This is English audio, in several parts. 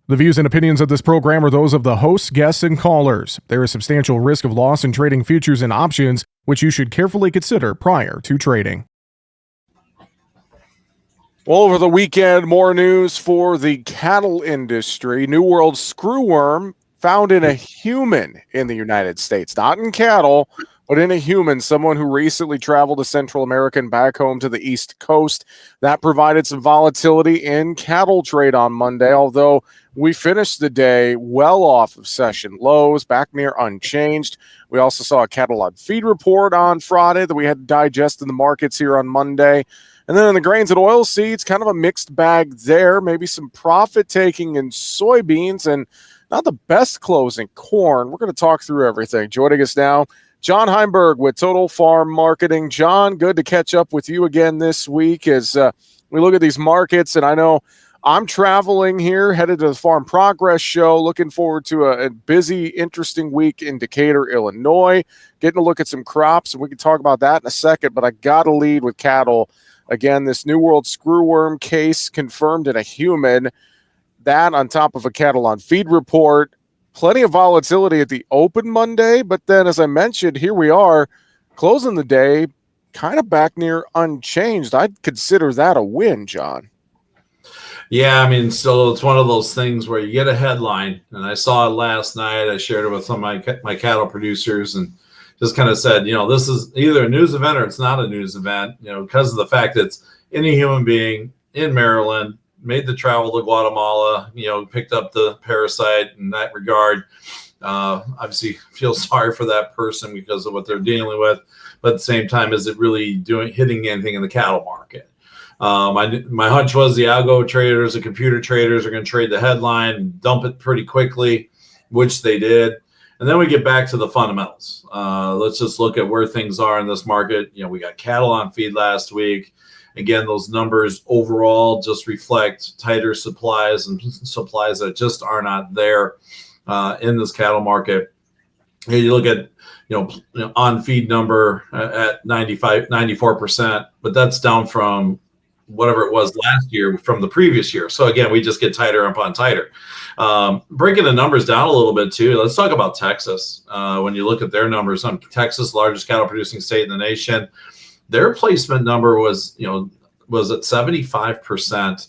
The views and opinions of this program are those of the hosts, guests, and callers. There is substantial risk of loss in trading futures and options, which you should carefully consider prior to trading. Well, over the weekend, more news for the cattle industry. New World screwworm found in a human in the United States, not in cattle, but in a human, someone who recently traveled to Central America and back home to the East Coast. That provided some volatility in cattle trade on Monday, although we finished the day well off of session lows, back near unchanged. We also saw a cattle on feed report on Friday that we had to digest in the markets here on Monday. And then in the grains and oilseeds, kind of a mixed bag there. Maybe some profit taking in soybeans and not the best closing corn. We're going to talk through everything. Joining us now, John Heimberg with Total Farm Marketing. John, good to catch up with you again this week as we look at these markets. And I know I'm traveling here, headed to the Farm Progress Show. Looking forward to a busy, interesting week in Decatur, Illinois. Getting a look at some crops, and we can talk about that in a second. But I got to lead with cattle. Again, this New World screwworm case confirmed in a human. That on top of a cattle on feed report. Plenty of volatility at the open Monday, but then, as I mentioned, here we are closing the day kind of back near unchanged. I'd consider that a win, John. Yeah, I mean, so it's one of those things where you get a headline, and I saw it last night. I shared it with some of my cattle producers and just kind of said, this is either a news event or it's not a news event, because of the fact that it's any human being in Maryland, made the travel to Guatemala, picked up the parasite in that regard. Obviously feel sorry for that person because of what they're dealing with, but at the same time, is it really hitting anything in the cattle market? My hunch was the algo traders, the computer traders are going to trade the headline and dump it pretty quickly, which they did. And then we get back to the fundamentals. Let's just look at where things are in this market. We got cattle on feed last week. Again, those numbers overall just reflect tighter supplies and supplies that just are not there in this cattle market. You look at, on feed number at 94%, but that's down from whatever it was last year from the previous year. So again, we just get tighter upon tighter. Breaking the numbers down a little bit too. Let's talk about Texas. When you look at their numbers, Texas, largest cattle producing state in the nation, their placement number was at 75%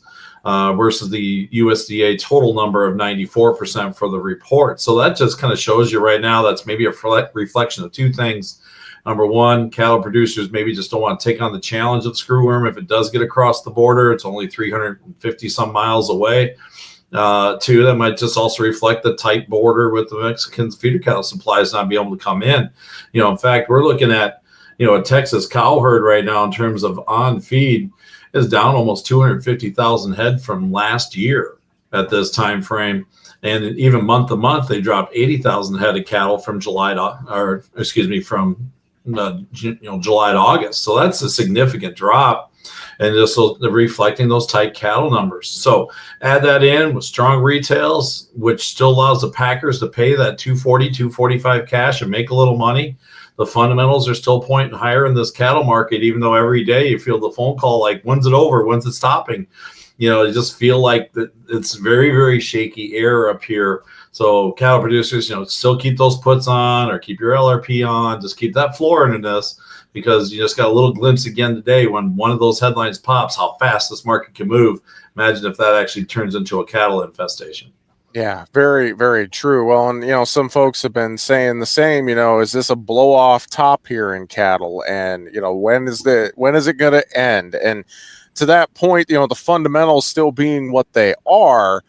versus the USDA total number of 94% for the report. So that just kind of shows you right now that's maybe a reflection of two things. Number one, cattle producers maybe just don't want to take on the challenge of screwworm. If it does get across the border, it's only 350 some miles away. Two, that might just also reflect the tight border with the Mexican feeder cattle supplies not being able to come in. In fact, we're looking at a Texas cow herd right now in terms of on feed is down almost 250,000 head from last year at this time frame. And even month to month, they dropped 80,000 head of cattle from July to August. So that's a significant drop, and just reflecting those tight cattle numbers. So add that in with strong retails, which still allows the packers to pay that $240, $245 cash and make a little money. The fundamentals are still pointing higher in this cattle market, even though every day you feel the phone call like, when's it over? When's it stopping? You just feel like that it's very, very shaky air up here. So cattle producers, still keep those puts on or keep your LRP on. Just keep that floor into this, because you just got a little glimpse again today when one of those headlines pops, how fast this market can move. Imagine if that actually turns into a cattle infestation. Yeah, very, very true. Well, and, some folks have been saying the same, is this a blow off top here in cattle? And, when is it going to end? And to that point, the fundamentals still being what they are,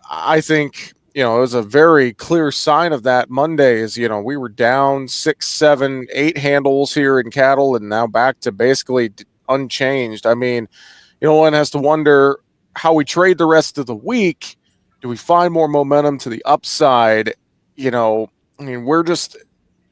I think, it was a very clear sign of that Monday is, we were down 6, 7, 8 handles here in cattle and now back to basically unchanged. I mean, one has to wonder how we trade the rest of the week. Do we find more momentum to the upside? We're in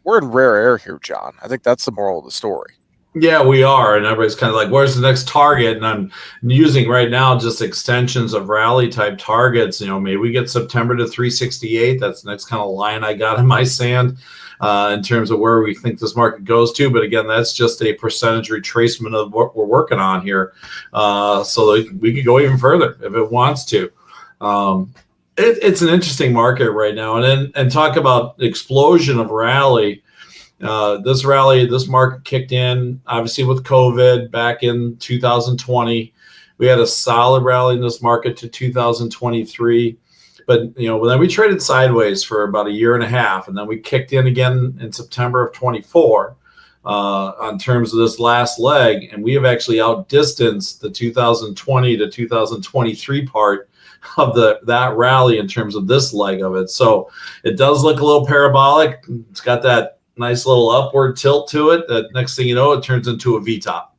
rare air here, John. I think that's the moral of the story. Yeah, we are. And everybody's kind of like, where's the next target? And I'm using right now just extensions of rally type targets. Maybe we get September to 368. That's the next kind of line I got in my sand in terms of where we think this market goes to. But again, that's just a percentage retracement of what we're working on here. So we could go even further if it wants to. It's an interesting market right now, and talk about explosion of rally. This market kicked in obviously with COVID back in 2020. We had a solid rally in this market to 2023, but then we traded sideways for about a year and a half, and then we kicked in again in September of 24 on terms of this last leg, and we have actually outdistanced the 2020 to 2023 part of that rally in terms of this leg of it. So it does look a little parabolic. It's got that nice little upward tilt to it. That next thing you know, it turns into a V-top.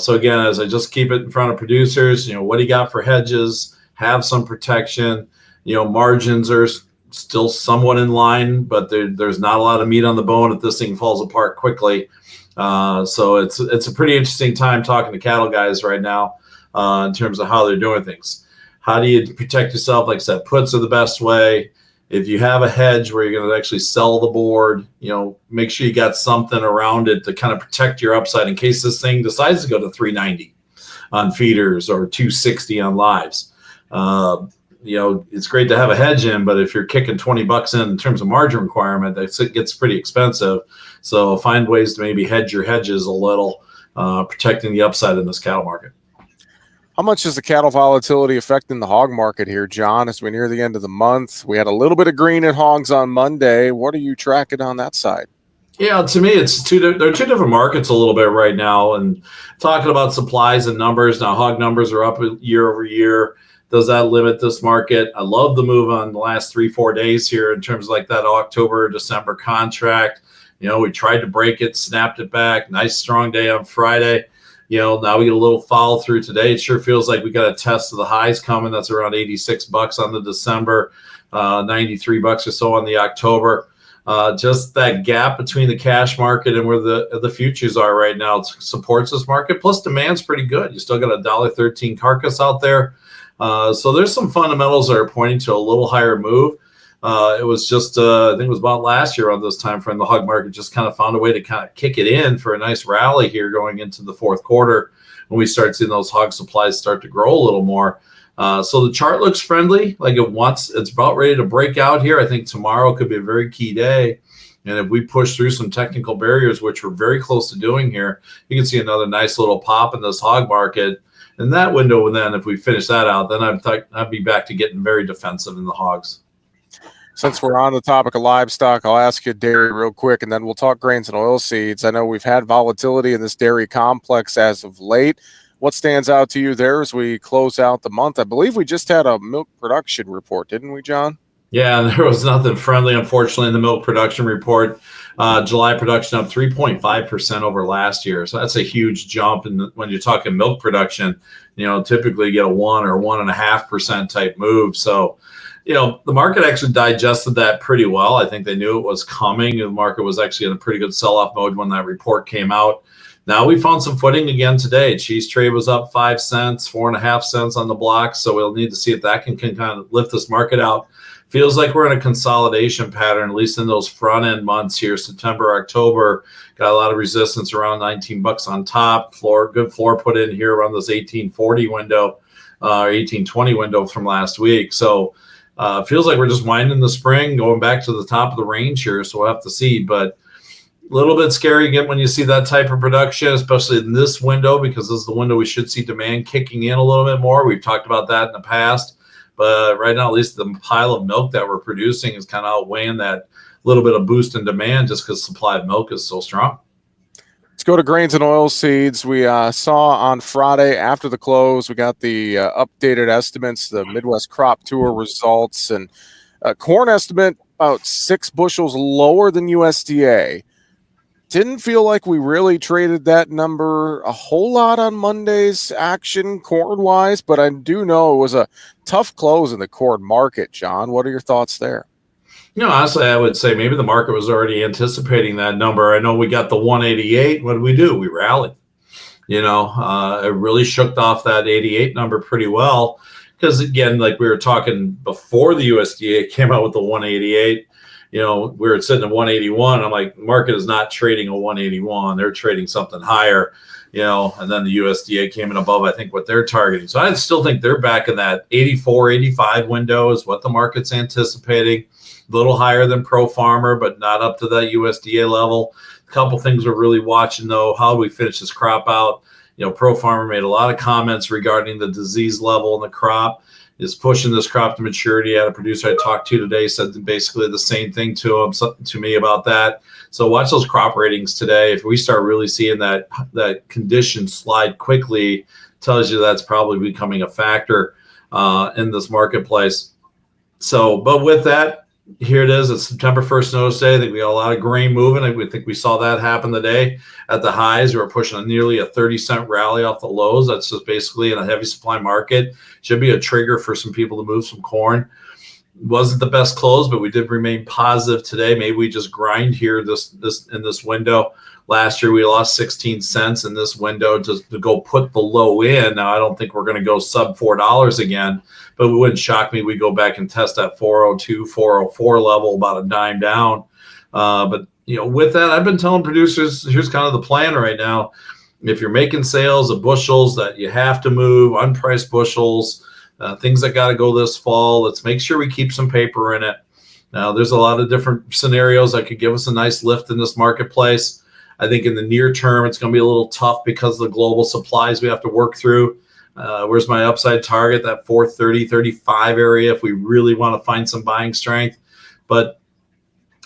So again, as I just keep it in front of producers, what do you got for hedges? Have some protection. Margins are still somewhat in line, but there's not a lot of meat on the bone if this thing falls apart quickly. So it's a pretty interesting time talking to cattle guys right now in terms of how they're doing things. How do you protect yourself? Like I said, puts are the best way. If you have a hedge where you're going to actually sell the board, make sure you got something around it to kind of protect your upside in case this thing decides to go to 390 on feeders or 260 on lives. It's great to have a hedge in, but if you're kicking $20 in terms of margin requirement, it gets pretty expensive. So find ways to maybe hedge your hedges a little, protecting the upside in this cattle market. How much is the cattle volatility affecting the hog market here, John, as we near the end of the month? We had a little bit of green in hogs on Monday. What are you tracking on that side? Yeah, to me, they're two different markets a little bit right now. And talking about supplies and numbers, now hog numbers are up year over year. Does that limit this market? I love the move on the last 3-4 days here in terms of like that October, December contract. We tried to break it, snapped it back. Nice strong day on Friday. Now we get a little follow through today. It sure feels like we got a test of the highs coming. That's around $86 on the December, $93 or so on the October. Just that gap between the cash market and where the futures are right now supports this market. Plus demand's pretty good. You still got a $1.13 carcass out there. So there's some fundamentals that are pointing to a little higher move. It was just, I think it was about last year on this time frame, the hog market just kind of found a way to kind of kick it in for a nice rally here going into the fourth quarter when we start seeing those hog supplies start to grow a little more. So the chart looks friendly, like it's about ready to break out here. I think tomorrow could be a very key day. And if we push through some technical barriers, which we're very close to doing here, you can see another nice little pop in this hog market. In that window, and then if we finish that out, then I'd be back to getting very defensive in the hogs. Since we're on the topic of livestock, I'll ask you dairy real quick, and then we'll talk grains and oilseeds. I know we've had volatility in this dairy complex as of late. What stands out to you there as we close out the month? I believe we just had a milk production report, didn't we, John? Yeah, there was nothing friendly, unfortunately, in the milk production report. July production up 3.5% over last year. So that's a huge jump. And when you're talking milk production, typically you get a 1 or 1.5% type move. So, the market actually digested that pretty well. I think they knew it was coming. The market was actually in a pretty good sell-off mode when that report came out. Now we found some footing again today. Cheese trade was up 5 cents, 4.5 cents on the block. So we'll need to see if that can kind of lift this market out. Feels like we're in a consolidation pattern, at least in those front end months here, September, October. Got a lot of resistance around $19 on top. Good floor put in here around this 1840 window, 1820 window from last week. So feels like we're just winding the spring, going back to the top of the range here. So we'll have to see. But a little bit scary again when you see that type of production, especially in this window, because this is the window we should see demand kicking in a little bit more. We've talked about that in the past. But right now, at least the pile of milk that we're producing is kind of outweighing that little bit of boost in demand just because supply of milk is so strong. Let's go to grains and oilseeds. We saw on Friday after the close, we got the updated estimates, the Midwest Crop Tour results, and corn estimate about 6 bushels lower than USDA. Didn't feel like we really traded that number a whole lot on Monday's action corn-wise, but I do know it was a tough close in the corn market, John. What are your thoughts there? Honestly, I would say maybe the market was already anticipating that number. I know we got the 188. What did we do? We rallied. It really shook off that 88 number pretty well because, again, like we were talking before the USDA came out with the 188, we were sitting at 181. I'm like, market is not trading a 181. They're trading something higher, and then the USDA came in above, I think, what they're targeting. So I still think they're back in that 84, 85 window is what the market's anticipating. A little higher than Pro Farmer, but not up to that USDA level. A couple things we're really watching, though. How do we finish this crop out? Pro Farmer made a lot of comments regarding the disease level in the crop. Is pushing this crop to maturity. I had a producer I talked to today said basically the same thing to me about that. So watch those crop ratings today. If we start really seeing that condition slide quickly, tells you that's probably becoming a factor in this marketplace. So, but with that, here it is. It's September 1st notice day. I think we got a lot of grain moving. I think we saw that happen today at the highs. We were pushing nearly a 30-cent rally off the lows. That's just basically in a heavy supply market. Should be a trigger for some people to move some corn. Wasn't the best close, but we did remain positive today. Maybe we just grind here this in this window. Last year we lost 16 cents in this window to go put the low in. Now I don't think we're going to go sub $4 again, but it wouldn't shock me. We go back and test that 402, 404 level, about a dime down. But with that, I've been telling producers, here's kind of the plan right now. If you're making sales of bushels that you have to move, unpriced bushels, things that got to go this fall, let's make sure we keep some paper in it. Now, there's a lot of different scenarios that could give us a nice lift in this marketplace. I think in the near term, it's going to be a little tough because of the global supplies we have to work through. Where's my upside target? That 430, 35 area if we really want to find some buying strength. But,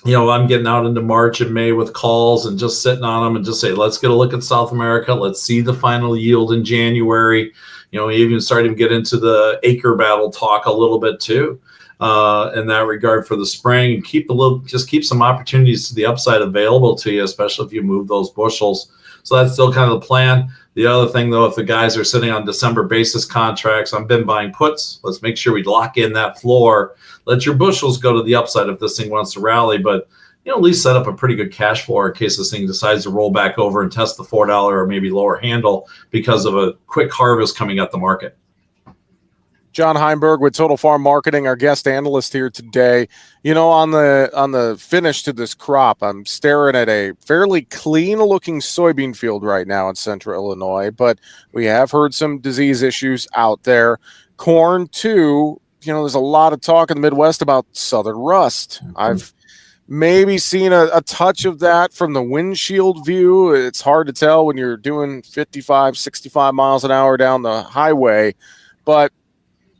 I'm getting out into March and May with calls and just sitting on them and just say, let's get a look at South America. Let's see the final yield in January. Even starting to get into the acre battle talk a little bit too. In that regard for the spring, and keep some opportunities to the upside available to you, especially if you move those bushels. So that's still kind of the plan. The other thing, though, if the guys are sitting on December basis contracts, I've been buying puts. Let's make sure we lock in that floor. Let your bushels go to the upside if this thing wants to rally, but at least set up a pretty good cash floor in case this thing decides to roll back over and test the $4 or maybe lower handle because of a quick harvest coming at the market. John Heinberg with Total Farm Marketing, our guest analyst here today. On the finish to this crop, I'm staring at a fairly clean-looking soybean field right now in central Illinois, but we have heard some disease issues out there. Corn, too. There's a lot of talk in the Midwest about southern rust. Mm-hmm. I've maybe seen a touch of that from the windshield view. It's hard to tell when you're doing 55, 65 miles an hour down the highway, but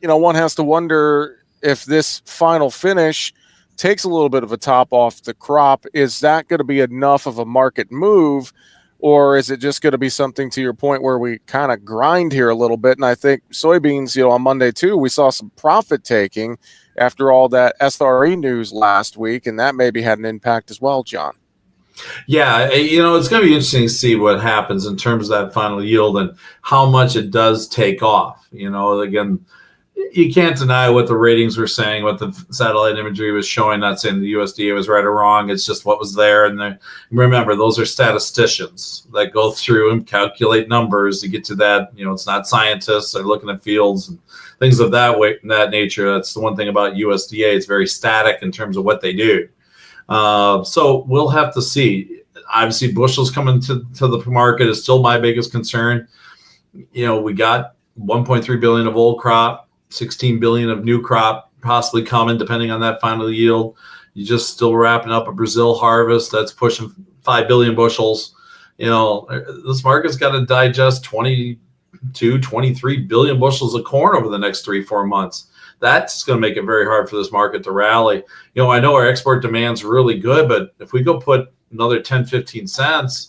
one has to wonder if this final finish takes a little bit of a top off the crop. Is that going to be enough of a market move, or is it just going to be something, to your point, where we kind of grind here a little bit? And I think soybeans, on Monday too, we saw some profit taking after all that SRE news last week, and that maybe had an impact as well, John. Yeah, it's going to be interesting to see what happens in terms of that final yield and how much it does take off. Again, you can't deny what the ratings were saying, what the satellite imagery was showing. Not saying the USDA was right or wrong. It's just what was there. And remember, those are statisticians that go through and calculate numbers to get to that. It's not scientists. They're looking at fields and things of that nature. That's the one thing about USDA. It's very static in terms of what they do. So we'll have to see. Obviously, bushels coming to the market is still my biggest concern. We got 1.3 billion of old crop, 16 billion of new crop possibly coming, depending on that final yield. You just still wrapping up a Brazil harvest that's pushing 5 billion bushels. This market's got to digest 22, 23 billion bushels of corn over the next 3-4 months. That's going to make it very hard for this market to rally. I know our export demand's really good, but if we go put another 10, 15 cents,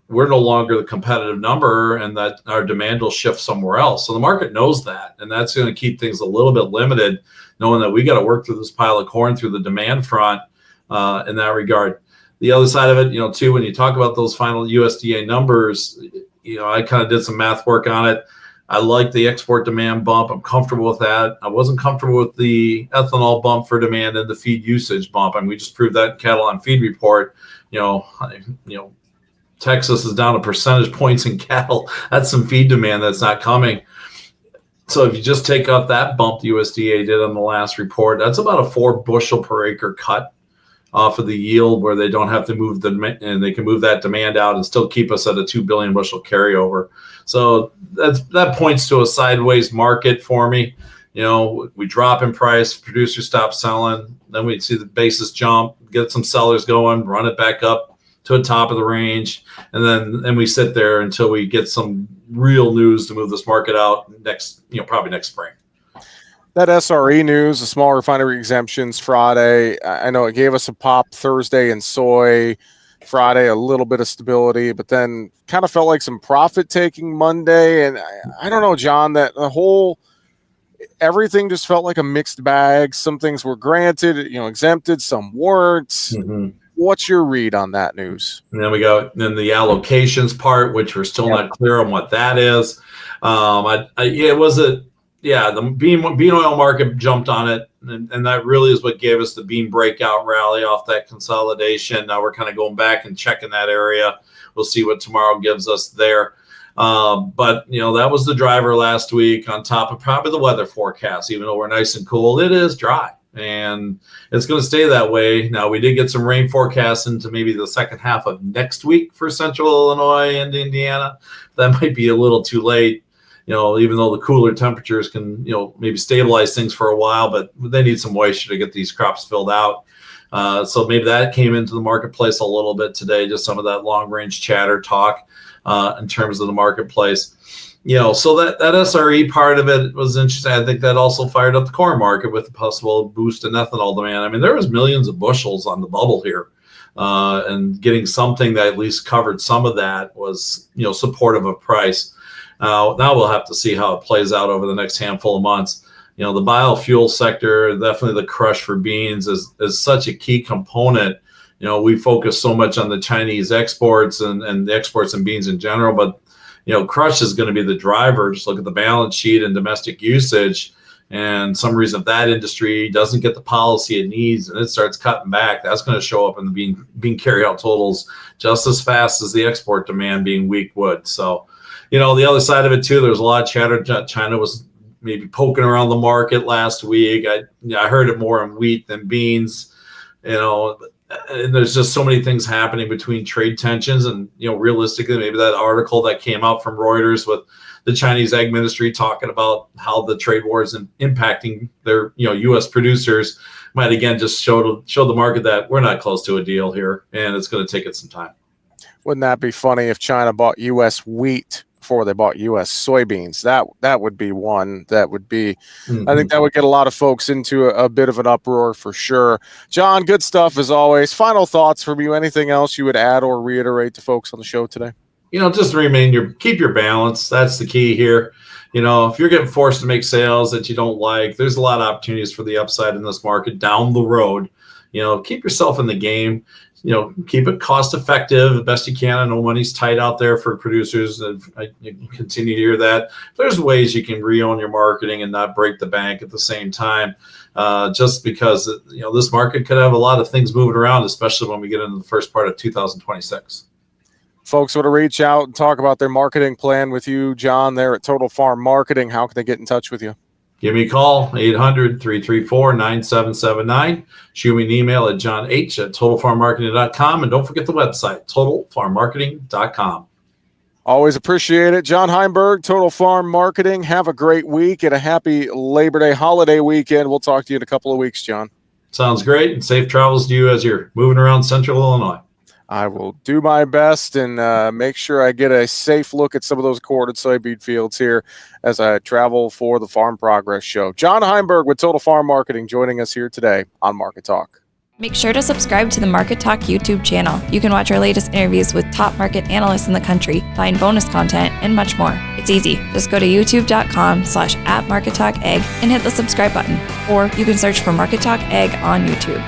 we're no longer the competitive number, and that our demand will shift somewhere else. So the market knows that, and that's going to keep things a little bit limited, knowing that we got to work through this pile of corn through the demand front in that regard. The other side of it, too, when you talk about those final USDA numbers, I kind of did some math work on it. I like the export demand bump. I'm comfortable with that. I wasn't comfortable with the ethanol bump for demand and the feed usage bump. We just proved that in Cattle on Feed report. Texas is down a percentage points in cattle. That's some feed demand that's not coming. So if you just take off that bump the USDA did on the last report, that's about a 4 bushel per acre cut off of the yield where they don't have to move and they can move that demand out and still keep us at a 2 billion bushel carryover. So that points to a sideways market for me. We drop in price, producers stop selling, then we see the basis jump, get some sellers going, run it back up to the top of the range, and then we sit there until we get some real news to move this market out probably next spring. That SRE news, the small refinery exemptions Friday, I know it gave us a pop Thursday in soy. Friday, a little bit of stability, but then kind of felt like some profit taking Monday. And I don't know, John, that everything just felt like a mixed bag. Some things were granted, exempted, some weren't. Mm-hmm. What's your read on that news? And then we go the allocations part, which we're still not clear on what that is. The bean oil market jumped on it, and that really is what gave us the bean breakout rally off that consolidation. Now we're kind of going back and checking that area. We'll see what tomorrow gives us there. But that was the driver last week, on top of probably the weather forecast. Even though we're nice and cool, it is dry, and it's going to stay that way. Now, we did get some rain forecasts into maybe the second half of next week for central Illinois and Indiana. That might be a little too late. Even though the cooler temperatures can, maybe stabilize things for a while, but they need some moisture to get these crops filled out. So maybe that came into the marketplace a little bit today, just some of that long range chatter talk in terms of the marketplace. So that SRE part of it was interesting. I think that also fired up the corn market with a possible boost in ethanol demand. I mean, there was millions of bushels on the bubble here. And getting something that at least covered some of that was, supportive of price. Now we'll have to see how it plays out over the next handful of months. The biofuel sector, definitely the crush for beans is such a key component. We focus so much on the Chinese exports and the exports in beans in general, but, crush is going to be the driver. Just look at the balance sheet and domestic usage. And some reason if that industry doesn't get the policy it needs and it starts cutting back, that's going to show up in the bean carryout totals just as fast as the export demand being weak would. So, the other side of it too, there's a lot of chatter. China was maybe poking around the market last week. I heard it more in wheat than beans, and there's just so many things happening between trade tensions and, realistically, maybe that article that came out from Reuters with the Chinese Ag Ministry talking about how the trade war is impacting their, U.S. producers might again just show the market that we're not close to a deal here, and it's going to take it some time. Wouldn't that be funny if China bought U.S. wheat before they bought U.S. soybeans? That would be one. That would be, I think that would get a lot of folks into a bit of an uproar for sure. John, good stuff as always. Final thoughts from you. Anything else you would add or reiterate to folks on the show today? Just keep your balance. That's the key here. If you're getting forced to make sales that you don't like, there's a lot of opportunities for the upside in this market down the road. Keep yourself in the game. Keep it cost effective the best you can. I know money's tight out there for producers. I continue to hear that. There's ways you can re-own your marketing and not break the bank at the same time. Just because, this market could have a lot of things moving around, especially when we get into the first part of 2026. Folks want to reach out and talk about their marketing plan with you, John, there at Total Farm Marketing. How can they get in touch with you? Give me a call, 800-334-9779. Shoot me an email at johnh@totalfarmmarketing.com. And don't forget the website, totalfarmmarketing.com. Always appreciate it. John Heimberg, Total Farm Marketing. Have a great week and a happy Labor Day holiday weekend. We'll talk to you in a couple of weeks, John. Sounds great. And safe travels to you as you're moving around central Illinois. I will do my best and make sure I get a safe look at some of those corded soybean fields here as I travel for the Farm Progress Show. John Heimberg with Total Farm Marketing joining us here today on Market Talk. Make sure to subscribe to the Market Talk YouTube channel. You can watch our latest interviews with top market analysts in the country, find bonus content, and much more. It's easy. Just go to youtube.com/@MarketTalkAg and hit the subscribe button. Or you can search for Market Talk Ag on YouTube.